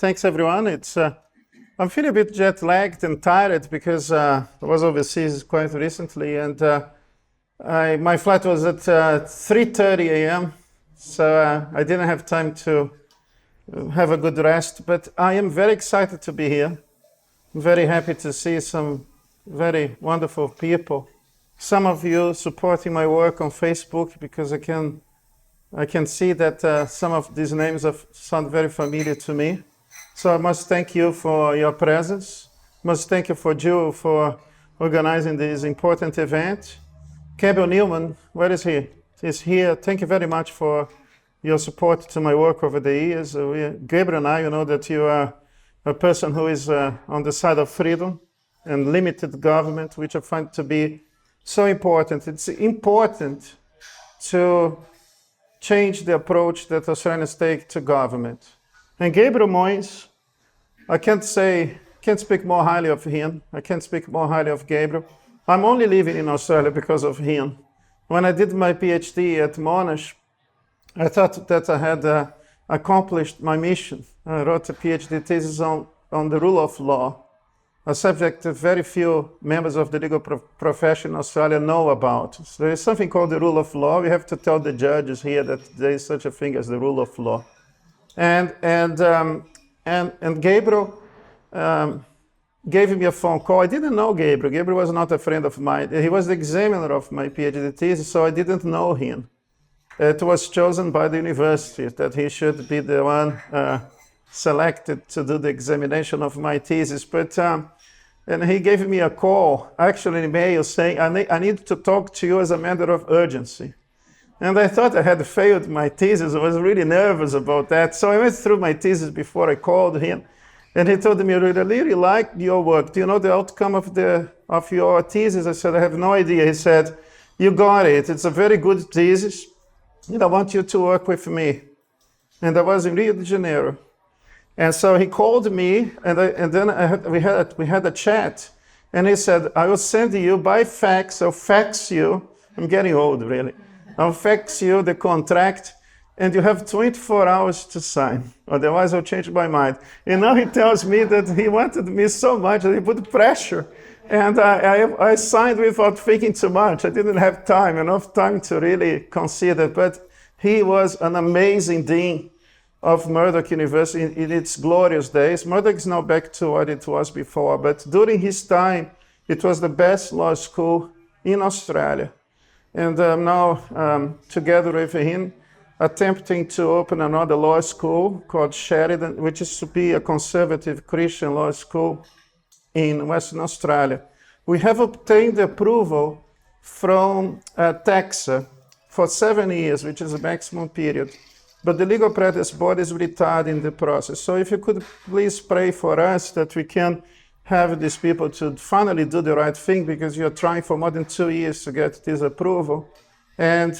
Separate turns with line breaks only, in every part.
Thanks, everyone. I'm feeling a bit jet-lagged and tired because I was overseas quite recently, and my flight was at 3:30 a.m., so I didn't have time to have a good rest. But I am very excited to be here. I'm very happy to see some very wonderful people. Some of you supporting my work on Facebook because I can see that some of these names sound very familiar to me. So I must thank you for your presence. Must thank you for Jill for organizing this important event. Gabriel Newman, where is he? He's here. Thank you very much for your support to my work over the years. Gabriel and I, you know that you are a person who is on the side of freedom and limited government, which I find to be so important. It's important to change the approach that Australians take to government. And Gabriel Moines, I can't speak more highly of him. I can't speak more highly of Gabriel. I'm only living in Australia because of him. When I did my PhD at Monash, I thought that I had accomplished my mission. I wrote a PhD thesis on the rule of law, a subject that very few members of the legal profession in Australia know about. So there is something called the rule of law. We have to tell the judges here that there is such a thing as the rule of law. And Gabriel gave me a phone call. I didn't know Gabriel. Gabriel was not a friend of mine. He was the examiner of my PhD thesis, so I didn't know him. It was chosen by the university that he should be the one selected to do the examination of my thesis. And he gave me a call, actually an email, saying, I need to talk to you as a matter of urgency. And I thought I had failed my thesis. I was really nervous about that. So I went through my thesis before I called him. And he told me, I really like your work. Do you know the outcome of your thesis? I said, I have no idea. He said, you got it. It's a very good thesis. And I want you to work with me. And I was in Rio de Janeiro. And so he called me, and then we had a chat. And he said, I will send you by fax. I'll fax you. I'm getting old, really. I'll fax you the contract, and you have 24 hours to sign. Otherwise, I'll change my mind. And now he tells me that he wanted me so much that he put pressure. And I signed without thinking too much. I didn't have enough time to really consider. But he was an amazing dean of Murdoch University in its glorious days. Murdoch is now back to what it was before. But during his time, it was the best law school in Australia. And I'm now, together with him, attempting to open another law school called Sheridan, which is to be a conservative Christian law school in Western Australia. We have obtained approval from TAXA for 7 years, which is a maximum period. But the Legal Practice Board is retarding the process. So if you could please pray for us that we can have these people to finally do the right thing, because you're trying for more than 2 years to get this approval. And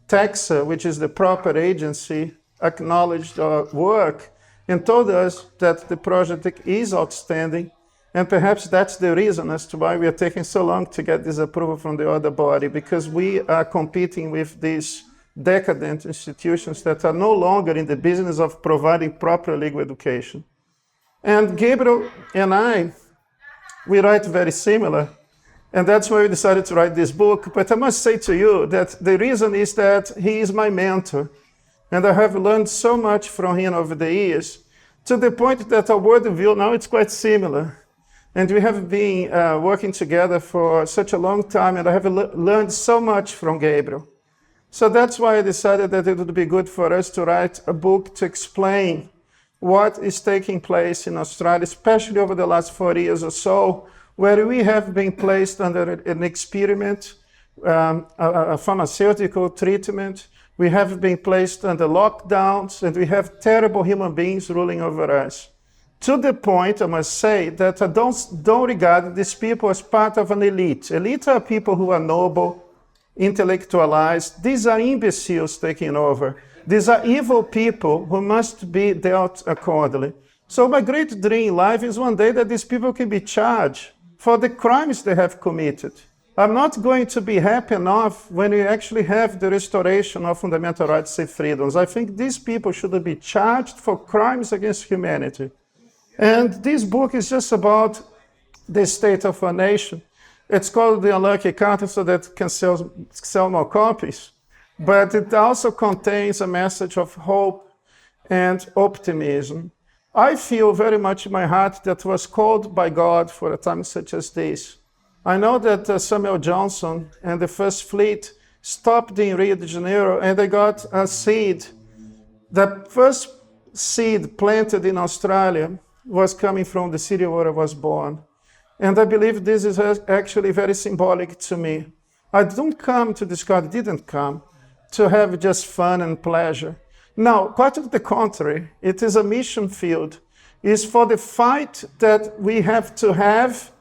TAXA, which is the proper agency, acknowledged our work and told us that the project is outstanding. And perhaps that's the reason as to why we are taking so long to get this approval from the other body, because we are competing with these decadent institutions that are no longer in the business of providing proper legal education. And Gabriel and I, we write very similar. And that's why we decided to write this book. But I must say to you that the reason is that he is my mentor. And I have learned so much from him over the years, to the point that our worldview now it's quite similar. And we have been working together for such a long time, and I have learned so much from Gabriel. So that's why I decided that it would be good for us to write a book to explain what is taking place in Australia, especially over the last 4 years or so, where we have been placed under an experiment, a pharmaceutical treatment. We have been placed under lockdowns, and we have terrible human beings ruling over us. To the point, I must say, that I don't regard these people as part of an elite. Elite are people who are noble, intellectualized. These are imbeciles taking over. These are evil people who must be dealt accordingly. So my great dream in life is one day that these people can be charged for the crimes they have committed. I'm not going to be happy enough when we actually have the restoration of fundamental rights and freedoms. I think these people should be charged for crimes against humanity. And this book is just about the state of a nation. It's called The Unlucky Country so that it can sell more copies. But it also contains a message of hope and optimism. I feel very much in my heart that was called by God for a time such as this. I know that Samuel Johnson and the First Fleet stopped in Rio de Janeiro and they got a seed. The first seed planted in Australia was coming from the city where I was born. And I believe this is actually very symbolic to me. I didn't come to have just fun and pleasure. No, quite to the contrary, it is a mission field. It's for the fight that we have to have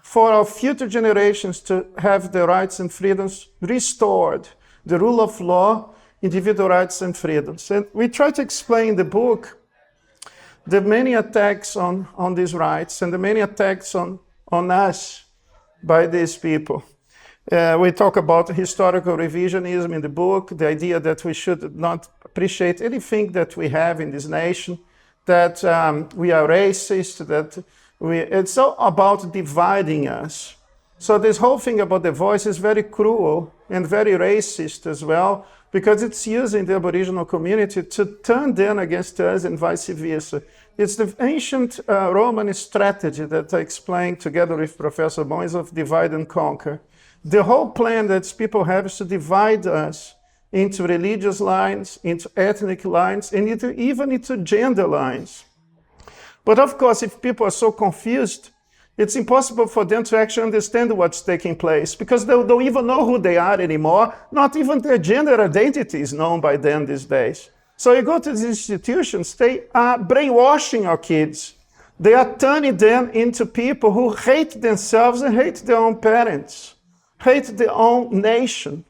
for our future generations to have the rights and freedoms restored, the rule of law, individual rights and freedoms. And we try to explain in the book the many attacks on these rights and the many attacks on us by these people. We talk about historical revisionism in the book, the idea that we should not appreciate anything that we have in this nation, that we are racist, that it's all about dividing us. So this whole thing about the voice is very cruel and very racist as well, because it's using the Aboriginal community to turn them against us and vice versa. It's the ancient Roman strategy that I explained together with Professor Boynes of divide and conquer. The whole plan that people have is to divide us into religious lines, into ethnic lines, and even into gender lines. But of course, if people are so confused, it's impossible for them to actually understand what's taking place because they don't even know who they are anymore. Not even their gender identity is known by them these days. So you go to these institutions, they are brainwashing our kids. They are turning them into people who hate themselves and hate their own parents, hate their own nation.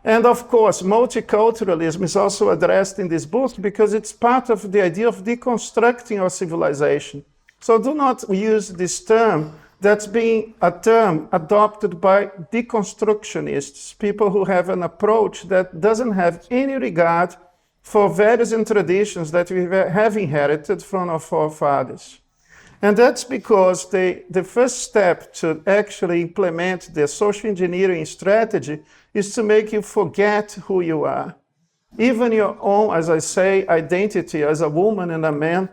And of course, multiculturalism is also addressed in this book because it's part of the idea of deconstructing our civilization. So do not use this term that's being a term adopted by deconstructionists, people who have an approach that doesn't have any regard for values and traditions that we have inherited from our forefathers. And that's because the first step to actually implement the social engineering strategy is to make you forget who you are. Even your own, as I say, identity as a woman and a man,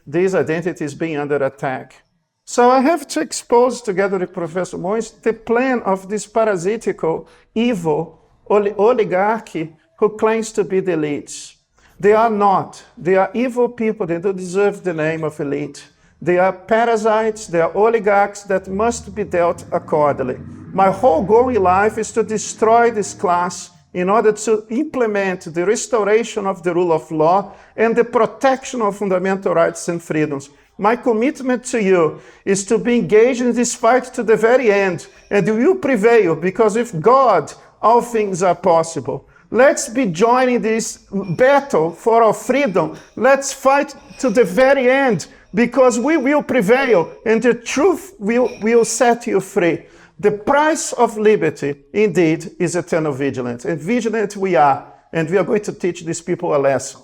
these identities being under attack. So I have to expose, together with Professor Boynes, the plan of this parasitical, evil oligarchy who claims to be the elites. They are not. They are evil people. They don't deserve the name of elite. They are parasites. They are oligarchs that must be dealt accordingly. My whole goal in life is to destroy this class in order to implement the restoration of the rule of law and the protection of fundamental rights and freedoms. My commitment to you is to be engaged in this fight to the very end, and you will prevail, because with God, all things are possible. Let's be joining this battle for our freedom. Let's fight to the very end, because we will prevail, and the truth will set you free. The price of liberty, indeed, is eternal vigilance. And vigilant we are, and we are going to teach these people a lesson.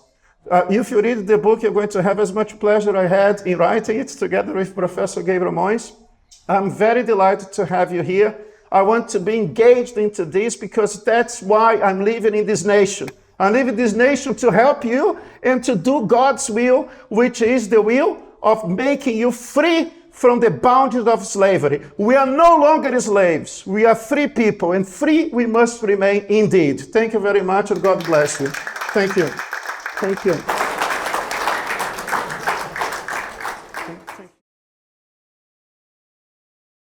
If you read the book, you're going to have as much pleasure I had in writing it together with Professor Gabriel Moyes. I'm very delighted to have you here. I want to be engaged into this because that's why I'm living in this nation. I live in this nation to help you and to do God's will, which is the will of making you free from the boundaries of slavery. We are no longer slaves. We are free people, and free we must remain indeed. Thank you very much, and God bless you. Thank you. Thank you.